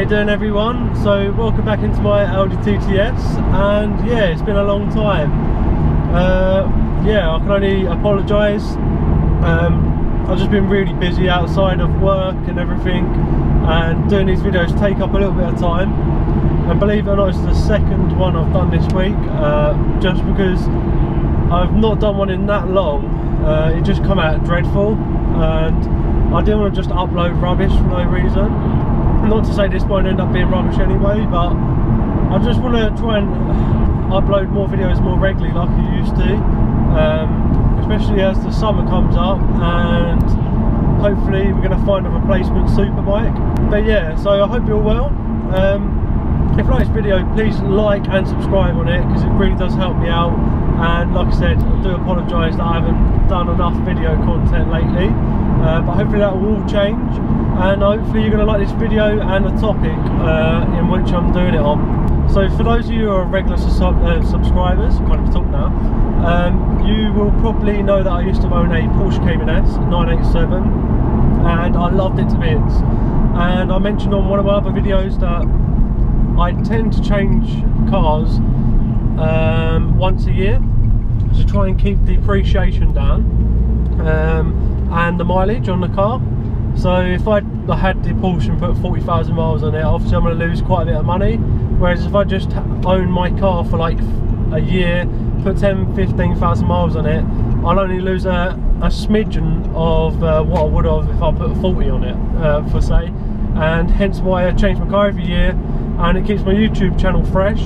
doing, everyone? So welcome back into my Audi TTS, and yeah, it's been a long time. Yeah, I can only apologise. I've just been really busy outside of work and everything, and doing these videos take up a little bit of time. And believe it or not, it's the second one I've done this week, just because I've not done one in that long. It just come out dreadful, and I didn't want to just upload rubbish for no reason. Not to say this won't end up being rubbish anyway, but I just want to try and upload more videos more regularly like I used to, especially as the summer comes up and hopefully we're going to find a replacement superbike. But yeah, so I hope you're well. If you like this video, please like and subscribe on it, because it really does help me out. And like I said, I do apologise that I haven't done enough video content lately, but hopefully that will all change, and hopefully you're going to like this video and the topic in which I'm doing it on. So for those of you who are regular subscribers, I can't even talk now, you will probably know that I used to own a Porsche Cayman S 987, and I loved it to bits. And I mentioned on one of my other videos that I tend to change cars once a year to try and keep the depreciation down and the mileage on the car. So if I had the Porsche and put 40,000 miles on it, obviously I'm going to lose quite a bit of money, whereas if I just own my car for like a year, put 10-15,000 miles on it, I'll only lose a smidgen of what I would have if I put 40 on it, for say. And hence why I change my car every year, and it keeps my YouTube channel fresh,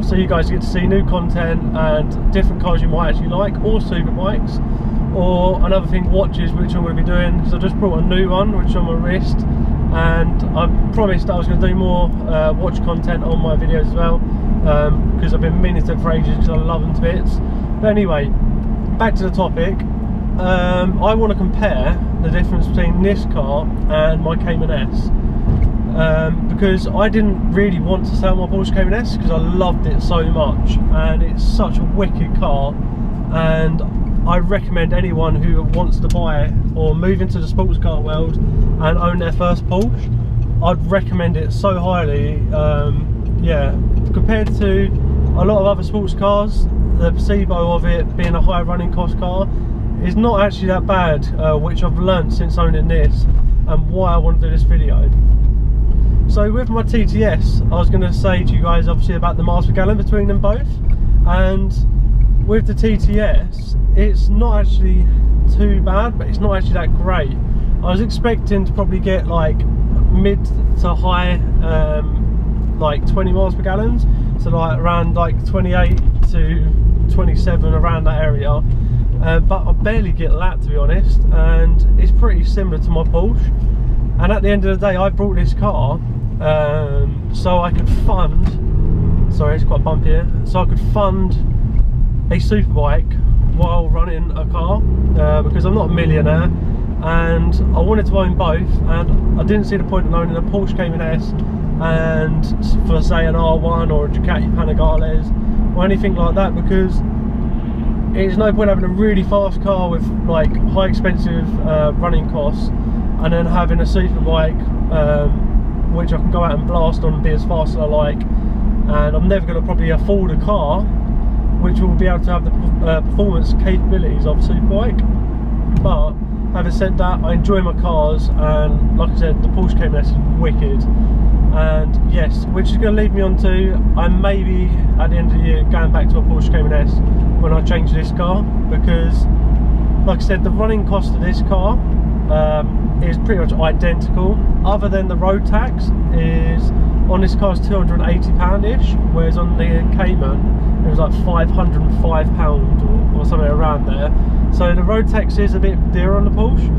so you guys get to see new content and different cars you might actually like, or super bikes, or another thing, watches, which I'm going to be doing. So I just brought a new one which is on my wrist, and I promised that I was going to do more watch content on my videos as well, because I've been meaning to for ages, because I love them to bits. But anyway, back to the topic. I want to compare the difference between this car and my Cayman S. Because I didn't really want to sell my Porsche Cayman S because I loved it so much, and it's such a wicked car, and I recommend anyone who wants to buy or move into the sports car world and own their first Porsche, I'd recommend it so highly. Yeah, compared to a lot of other sports cars, the placebo of it being a high running cost car is not actually that bad, which I've learned since owning this, and why I want to do this video. So with my TTS, I was going to say to you guys obviously about the miles per gallon between them both, and with the TTS it's not actually too bad, but it's not actually that great. I was expecting to probably get like mid to high like 20 miles per gallon, so like around like 28 to 27, around that area, but I barely get that, to be honest, and it's pretty similar to my Porsche. And at the end of the day, I brought this car so I could fund, sorry it's quite bumpy here, so I could fund a superbike while running a car, because I'm not a millionaire and I wanted to own both, and I didn't see the point in owning a Porsche Cayman S and for say an R1 or a Ducati Panigales or anything like that, because there's no point having a really fast car with like high expensive running costs and then having a superbike which I can go out and blast on and be as fast as I like, and I'm never going to probably afford a car which will be able to have the performance capabilities of a superbike. But having said that, I enjoy my cars, and like I said, the Porsche Cayman S is wicked. And yes, which is going to lead me on to, I may be at the end of the year going back to a Porsche Cayman S when I change this car, because like I said, the running cost of this car is pretty much identical, other than the road tax is on this car is £280-ish, whereas on the Cayman it was like £505 or something around there. So the road tax is a bit dearer on the Porsche,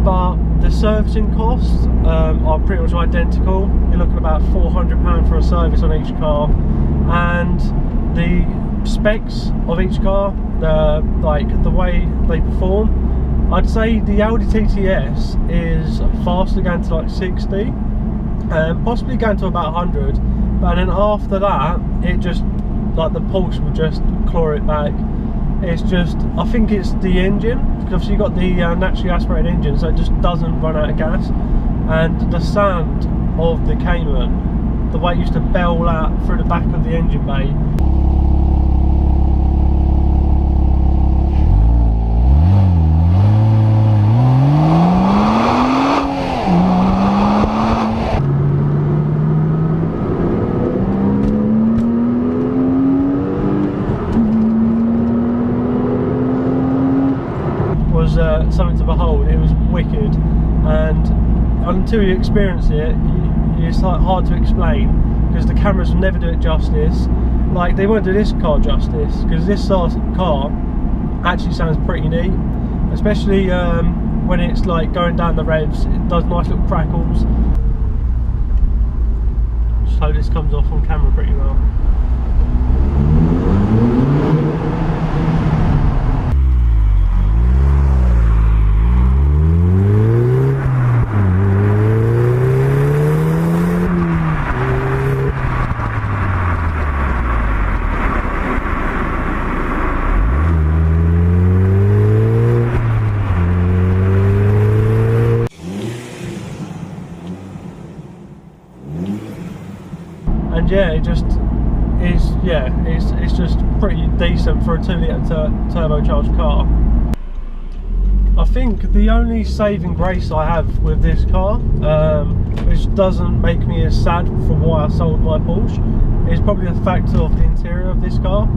but the servicing costs are pretty much identical. You're looking at about £400 for a service on each car, and the specs of each car, like the way they perform, I'd say the Audi TTS is faster, going to like 60, possibly going to about 100, but then after that it just, like the Porsche will just claw it back. It's just, I think it's the engine, because obviously you've got the naturally aspirated engine, so it just doesn't run out of gas, and the sound of the Cayman, the way it used to bell out through the back of the engine bay. Was something to behold. It was wicked, and until you experience it, it's like hard to explain, because the cameras will never do it justice. Like, they won't do this car justice, because this car actually sounds pretty neat, especially when it's like going down the revs. It does nice little crackles. Just hope this comes off on camera pretty well. And yeah, it just is, yeah, it's just pretty decent for a 2-litre turbocharged car. I think the only saving grace I have with this car, which doesn't make me as sad for why I sold my Porsche, is probably the fact of the interior of this car.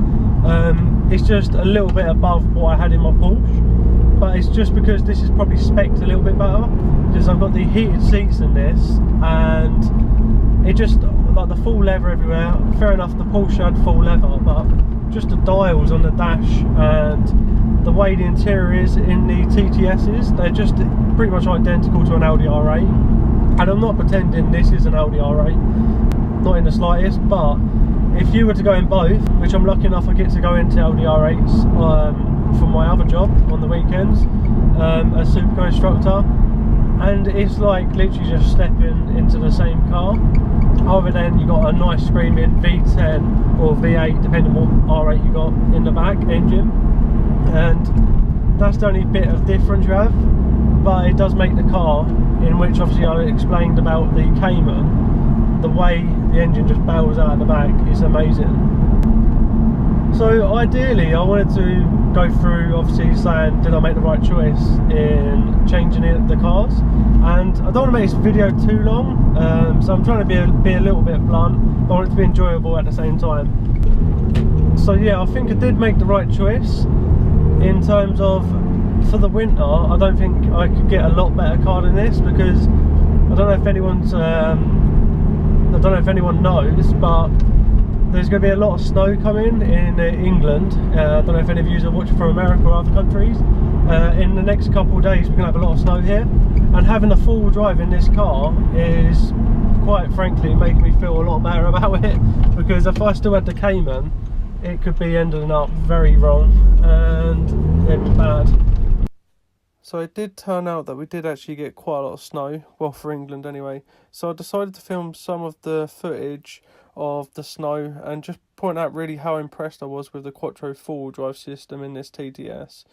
It's just a little bit above what I had in my Porsche, but it's just because this is probably spec'd a little bit better, because I've got the heated seats in this, and it just, like, the full leather everywhere. Fair enough, the Porsche had full leather, but just the dials on the dash and the way the interior is in the TTSs, they're just pretty much identical to an Audi R8. And I'm not pretending this is an Audi R8, not in the slightest, but if you were to go in both, which I'm lucky enough I get to go into Audi R8s from my other job on the weekends as Supercar instructor, and it's like literally just stepping into the same car, other than you got a nice screaming V10 or V8, depending on what R8 you got in the back engine, and that's the only bit of difference you have. But it does make the car, in which obviously I explained about the Cayman, the way the engine just bells out of the back is amazing. So ideally I wanted to go through, obviously, saying did I make the right choice in changing the cars, and I don't want to make this video too long, so I'm trying to be a little bit blunt, but I want it to be enjoyable at the same time. So yeah, I think I did make the right choice in terms of, for the winter, I don't think I could get a lot better car than this, because I don't know if anyone's I don't know if anyone knows, but there's going to be a lot of snow coming in England. I don't know if any of you are watching from America or other countries. In the next couple of days we're going to have a lot of snow here, and having a full drive in this car is, quite frankly, making me feel a lot better about it, because if I still had the Cayman, it could be ending up very wrong and it'd be bad. So it did turn out that we did actually get quite a lot of snow, well, for England anyway. So I decided to film some of the footage of the snow and just point out really how impressed I was with the Quattro 4-wheel drive system in this TTS.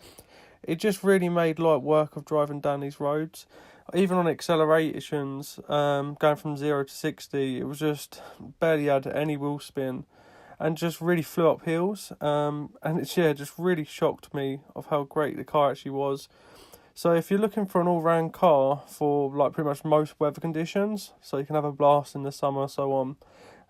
It just really made light work of driving down these roads. Even on accelerations, going from 0 to 60, it was just barely had any wheel spin and just really flew up hills. And it's, yeah, just really shocked me of how great the car actually was. So if you're looking for an all-round car for like pretty much most weather conditions, so you can have a blast in the summer, so on,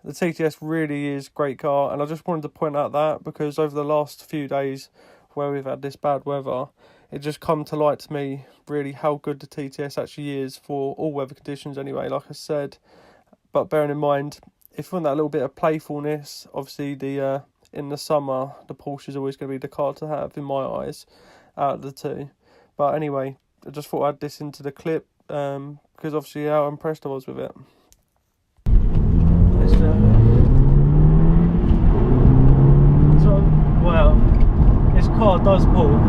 the TTS really is a great car. And I just wanted to point out that, because over the last few days where we've had this bad weather, it just come to light to me really how good the TTS actually is for all weather conditions anyway, like I said. But bearing in mind, if you want that little bit of playfulness, obviously the in the summer the Porsche is always going to be the car to have in my eyes out of the two. But anyway, I just thought I'd add this into the clip, because obviously how impressed I was with it. Wow, this car does pull.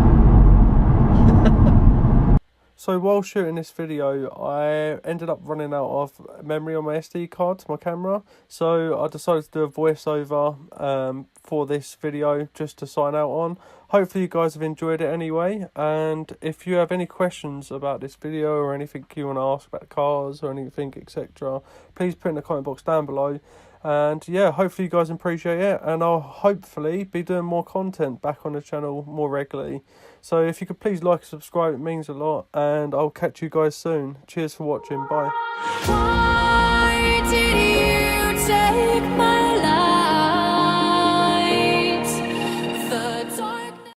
So while shooting this video, I ended up running out of memory on my SD card to my camera, so I decided to do a voiceover for this video just to sign out on. Hopefully you guys have enjoyed it anyway, and if you have any questions about this video or anything you want to ask about cars or anything etc, please put in the comment box down below. And yeah, hopefully you guys appreciate it, and I'll hopefully be doing more content back on the channel more regularly. So if you could please like and subscribe, it means a lot, and I'll catch you guys soon. Cheers for watching, bye. Why did you take my